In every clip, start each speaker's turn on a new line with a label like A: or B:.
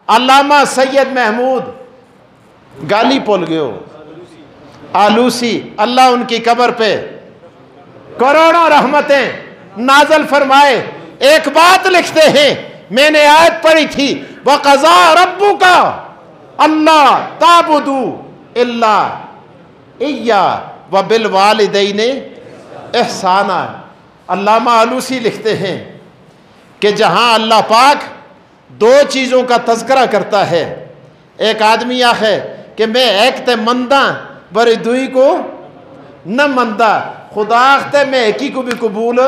A: علامہ سید محمود گالی پول گئے آلوسی، اللہ ان کی قبر پہ کروڑوں رحمتیں نازل فرمائے، ایک بات لکھتے ہیں، میں نے آیت پڑھی تھی وَقَضَىٰ رَبُّكَ أَلَّا تَعْبُدُوا إِلَّا إِيَّاهُ وَبِالْوَالِدَيْنِ إِحْسَانًا۔ علامہ آلوسی لکھتے ہیں کہ جہاں اللہ پاک دو چیزوں کا تذکرہ کرتا ہے، ایک آدمی آخے کہ میں ایک تے مندہ بری دوئی کو نہ مندہ، خدا آختے میں ایکی کو بھی قبول،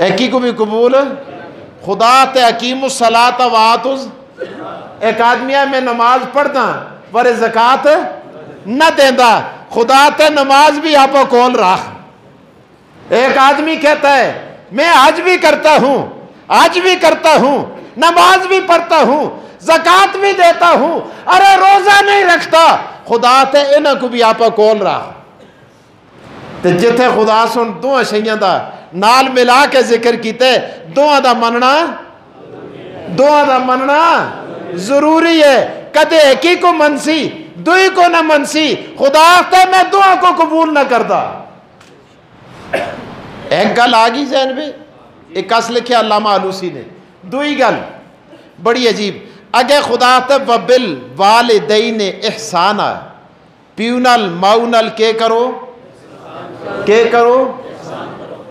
A: ایکی کو بھی قبول، خدا تے حکیم الصلاۃ وآتوا، ایک آدمی ہے میں نماز پڑھتا ورے زکاة نہ دیندہ، خدا تے نماز بھی آپ کول راہ۔ ایک آدمی کہتا ہے میں حج بھی کرتا ہوں، حج بھی کرتا ہوں، نماز بھی پڑھتا ہوں، زکاة بھی دیتا ہوں، ارے روزہ نہیں رکھتا، خدا تے انہاں کو بھی آپ کول راہ۔ تے جتھے خدا سن دو شیئں دا نال ملا کے ذکر کیتے، دعا دا مننا، دعا دا مننا ضروری ہے، کدے ایکی کو منسی دوئی کو نہ منسی، خدا تے میں دعا کو قبول نہ کردا۔ ایک گل آگی ذہن میں، ایک اس لکھے علامہ آلوسی نے، دوئی گل بڑی عجیب، اگے خدا تے وَبِالْوَالِدَيْنِ إِحْسَانًا، پیونل ماؤنل کے کرو، کہ کرو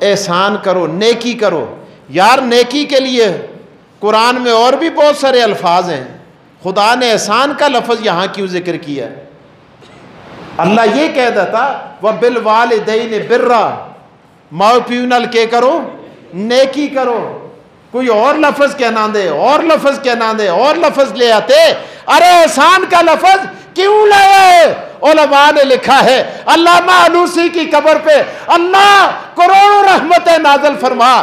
A: احسان کرو، نیکی کرو۔ یار نیکی کے لیے قرآن میں اور بھی بہت سارے الفاظ ہیں، خدا نے احسان کا لفظ یہاں کیوں ذکر کیا؟ اللہ یہ کہہ دیتا وَبِالْوَالِدَيْنِ بِرًّا، ماؤ پیونل کے کرو نیکی کرو، کوئی اور لفظ کہنا دے، اور لفظ کہنا دے، اور لفظ لے آتے، ارے احسان کا لفظ کیوں لائے؟ علماء نے لکھا ہے علامہ آلوسی کی قبر پہ اللہ کروڑوں رحمتیں نازل فرما،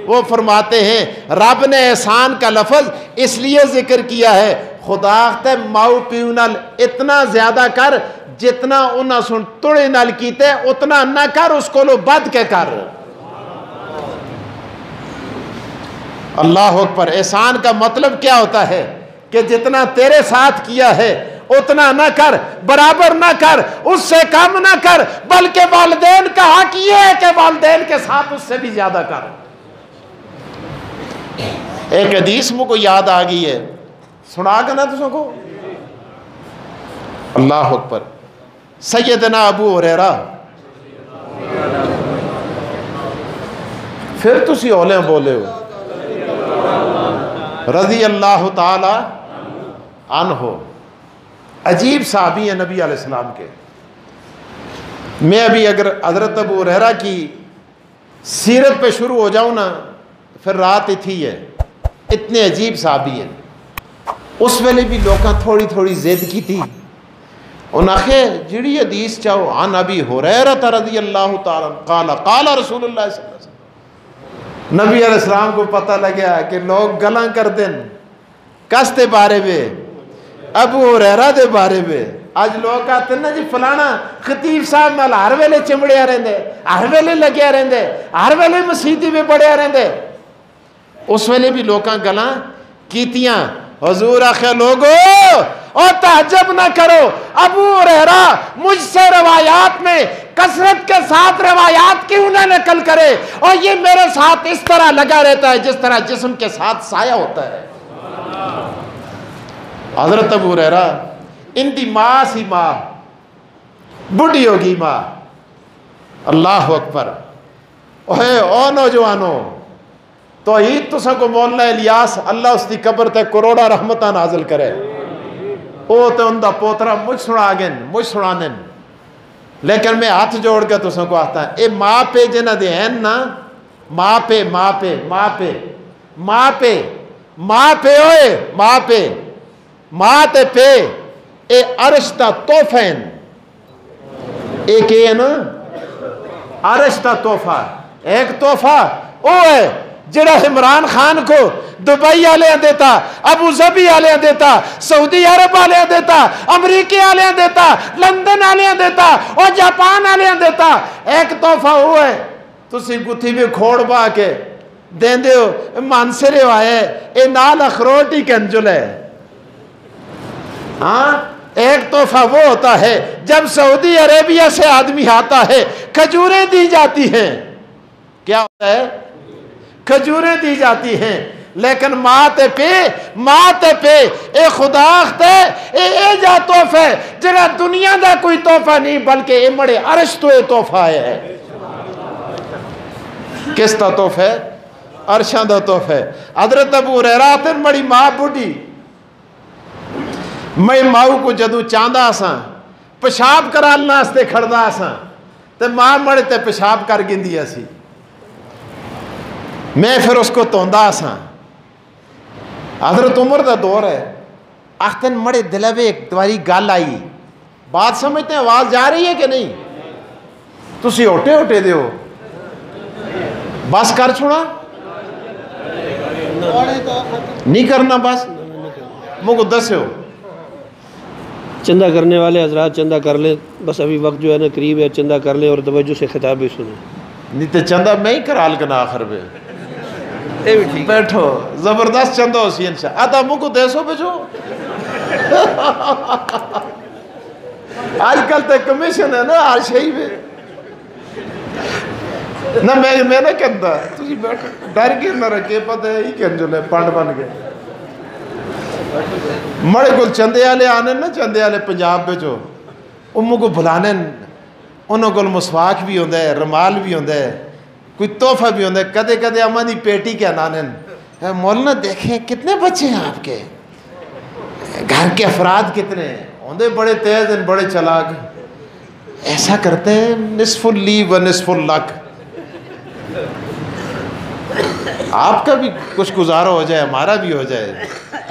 A: وہ فرماتے ہیں رب نے احسان کا لفظ اس لیے ذکر کیا ہے، خدا تے ماؤ پیونل اتنا زیادہ کر جتنا انہاں سن توڑے نال کیتے اتنا نہ کر، اس کو لو بد کے کر۔ اللہ اکبر۔ احسان کا مطلب کیا ہوتا ہے کہ جتنا تیرے ساتھ کیا ہے اتنا نہ کر، برابر نہ کر، اس سے کم نہ کر، بلکہ والدین کا حق یہ ہے کہ والدین کے ساتھ اس سے بھی زیادہ کر۔ ایک حدیث مجھ کو یاد آ گئی ہے، سنا کے نا تسوں کو، اللہ اکبر۔ سیدنا ابو ہریرہ، پھر تسی اولے بولے ہو، رضی اللہ تعالی عنہ، عجیب صحابی ہیں نبی علیہ السلام کے۔ میں ابھی اگر حضرت ابو ہریرہ کی سیرت پہ شروع ہو جاؤں نا پھر رات ہی تھی ہے، اتنے عجیب صحابی ہیں۔ اس ویلے بھی لوگاں تھوڑی تھوڑی زد کی تھی، انہاں کہ جڑی حدیث چاہو عن ابی ہریرہ رضی اللہ تعالی قال قال رسول اللہ صلی اللہ علیہ وسلم۔ نبی علیہ السلام کو پتہ لگیا کہ لوگ گلاں کر دیں کس دے بارے میں؟ ابو ہریرہ دے بارے میں۔ آج لوگ کہتے ہیں نا جی فلانا خطیب صاحب نال ہر ویلے چمڑیا رہندے، ہر ویلے لگیا رہندے، ہر ویلے مسیتی میں بڑھیا رہندے۔ اس ویلے بھی لوگاں گلاں کیتیاں، حضور آخیا لوگو اور تعجب نہ کرو، ابو ہریرہ مجھ سے روایات میں کثرت کے ساتھ روایات کیوں نہ نقل کرے، اور یہ میرے ساتھ اس طرح لگا رہتا ہے جس طرح جسم کے ساتھ سایہ ہوتا ہے۔ حضرت ابو ہریرہ ان دی ماں سی ماں، بڑھی ہوگی ماں، اللہ اکبر۔ او نوجوانوں، توحید تو سکو مولانا الیاس اللہ اس دی قبر تے کروڑا رحمتہ نازل کرے، او تے ان دا پوترا مجھ سنا گن، مجھ سنانن، لیکن میں ہاتھ جوڑ کے تو سکو آتا ہے، اے ماں پہ جنہ دے ہیں نا، ماں پہ ماں پہ ماں پہ ماں پہ ماں پہ ہوئے ماں پہ ماں تے پہ اے عرش تا توفین، ایک ہے نا عرش تا تحفہ، ایک تحفہ او ہے جڑا عمران خان کو دبئی آلیاں دیتا، ابو ظبی آلیاں دیتا، سعودی عرب آلیاں دیتا، امریکی آلیاں دیتا، لندن آلیاں دیتا اور جاپان آلیاں دیتا۔ ایک تحفہ ہوا ہے تسی گتھی بھی کھوڑ با کے دین دیو مانسرے آئے اے نال اخروٹ ہی کنجل ہے، ہاں ایک تحفہ وہ ہوتا ہے جب سعودی عربیہ سے آدمی آتا ہے کھجوریں دی جاتی ہیں. کیا ہوتا ہے؟ کھجوریں دی جاتی ہیں. لیکن ماں پہ اے خدا اختے اے جا تحفہ جڑا دنیا دا کوئی تحفہ نہیں بلکہ اے مڑے عرش تو اے تحفہ ہے. کس دا تحفہ ہے؟ عرشاں دا تحفہ ہے. حضرت ابو ہریرہ تے مڑی ماں بڈھی میں ماؤ کو جدو چاندہ سا پیشاب کرالنا واسطے کھڑدا سا تے ماں مڑے تے پیشاب کر گندی سی. میں پھر اس کو توندا سا. حضرت عمر دا دور ہے. آختن مڑے دلوے ایک دواری گل آئی. بات سمجھتے ہیں؟ آواز جا رہی ہے کہ نہیں؟ تسی ہوٹے دے ہو بس کر چھوڑا نہیں کرنا بس مجھے دسے ہو.
B: چندہ کرنے والے حضرات چندہ کر لیں. بس ابھی وقت جو ہے نا قریب ہے. چندہ کر لیں اور توجہ سے خطاب بھی سنیں.
A: نہیں تو چندہ میں ہی کرال کنا آخر پہ بیٹھو زبردست چندہ ہو سی انشاء آتا مجھے دیسو بچو. آج کل تے کمیشن ہے نا ہر شہی میں نہ میں نہ کہتا تسی بیٹھو ڈر کے نہ رکھے پتہ ہے ہی کہن جو لے پانڈ بن گئے. مڑے کل چندے آلے آنے نا چندے آلے پنجاب بچو امو کو بھلانے انہوں کو مسواک بھی ہوندہ ہے رمال بھی ہوندہ ہے کوئی تحفہ بھی ہوندہ ہے. کدے کدے اما دی پیٹی کے نانن مولانا دیکھیں کتنے بچے ہیں آپ کے گھر کے افراد کتنے ہیں ہوندے بڑے تیز ہیں بڑے چلاک ایسا کرتے ہیں نصف لی و نصف لک. آپ کا بھی کچھ گزارا ہو جائے ہمارا بھی ہو جائے.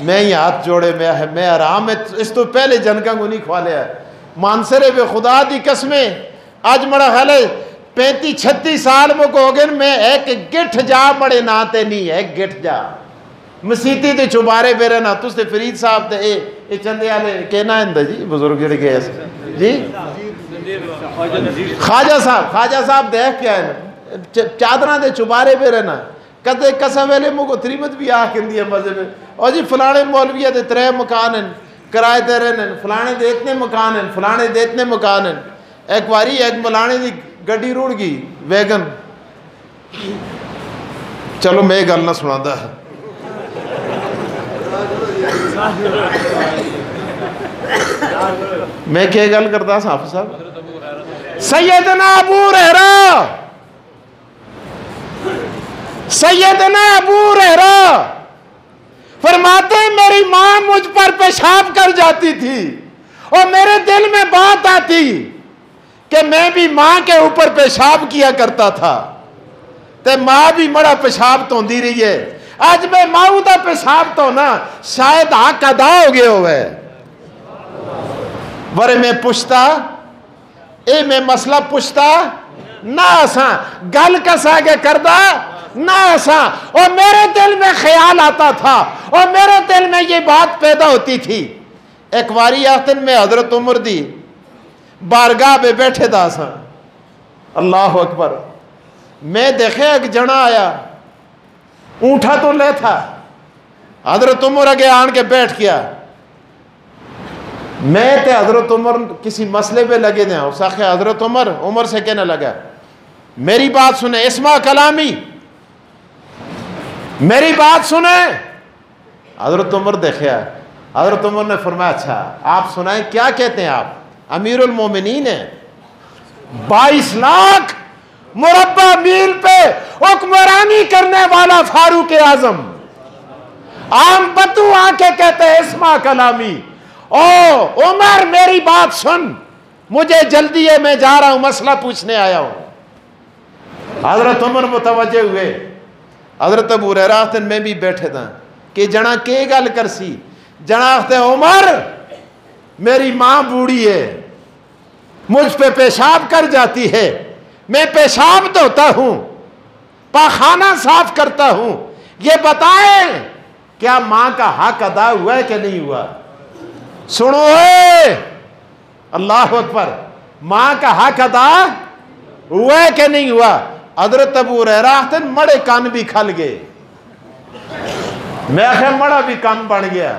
A: میں ہی ہاتھ جوڑے میں آرام میں اس تو پہلے جنکا کو نہیں کھوا لیا مانسرے بے خدا دی قسمیں آج مڑا خیال ہے 35-36 سال میں کو ہوگن میں ایک گٹھ جا مڑے ناتے نہیں ایک گٹھ جا مسیتی تے چبارے بے رہنا تُس تے فرید صاحب تے اے چندے آلے کہنا ہے جی بزرگ جڑے گئے جی خواجہ صاحب دیکھ کیا ہے چادران دے چبارے بے رہنا کدے کسا ویلے مو کو تریمت بھی آکھن دیا مزے میں اور جی فلانے مولویہ دے 3 مکان ہیں کرائے دے رہنے فلانے دے اتنے مکان ہیں فلانے دے اتنے مکان ہیں. ایک واری ایک ملانے دی گڈی روڑ گئی ویگن. چلو میں گل نہ سنا دا میں کیا گل کرتا حافظ صاحب سیدنا ابو ہریرہ فرماتے ہیں میری ماں مجھ پر پیشاب کر جاتی تھی اور میرے دل میں بات آتی کہ میں بھی ماں کے اوپر پیشاب کیا کرتا تھا تے ماں بھی مڑا پیشاب تو دی رہی ہے. آج میں ماں دا پیشاب تو نا شاید حق ادا ہو گئے ہوئے ورے میں پوچھتا اے میں مسئلہ پوچھتا نہ آساں گل کس آگے کردہ نہ آساں اور میرے دل میں خیال آتا تھا اور میرے دل میں یہ بات پیدا ہوتی تھی. ایک واری آتن میں حضرت عمر دی بارگاہ پہ بیٹھے دا سا اللہ اکبر میں دیکھے ایک جنا آیا اونٹھا تو لے تھا حضرت عمر آگے آن کے بیٹھ گیا. میں تے حضرت عمر کسی مسئلے پہ لگے دیں اس آخر حضرت عمر سے کہنے لگا میری بات سنیں اسمع کلامی میری بات سنیں. حضرت عمر دیکھیا حضرت عمر نے فرمایا اچھا آپ سنائیں کیا کہتے ہیں آپ امیر المومنین ہیں 22 لاکھ مربع میل پہ حکمرانی کرنے والا فاروق اعظم عام بدو آ کے کہتے ہیں اسمع کلامی او عمر میری بات سن مجھے جلدی ہے میں جا رہا ہوں مسئلہ پوچھنے آیا ہوں. حضرت عمر متوجہ ہوئے. حضرت ابو ہریرہ میں بھی بیٹھے تھا کہ جنا کے گل کرسی جنا آختے عمر میری ماں بوڑھی ہے مجھ پہ پیشاب کر جاتی ہے میں پیشاب دھوتا ہوں پاخانہ صاف کرتا ہوں یہ بتائیں کیا ماں کا حق ادا ہوا ہے کہ نہیں ہوا. سنو اے اللہ اکبر ماں کا حق ادا ہوا ہے کہ نہیں ہوا. حضرت ابو ہریرہ مڑے کان بھی کھل گئے میں آخر مڑا بھی کان بن گیا.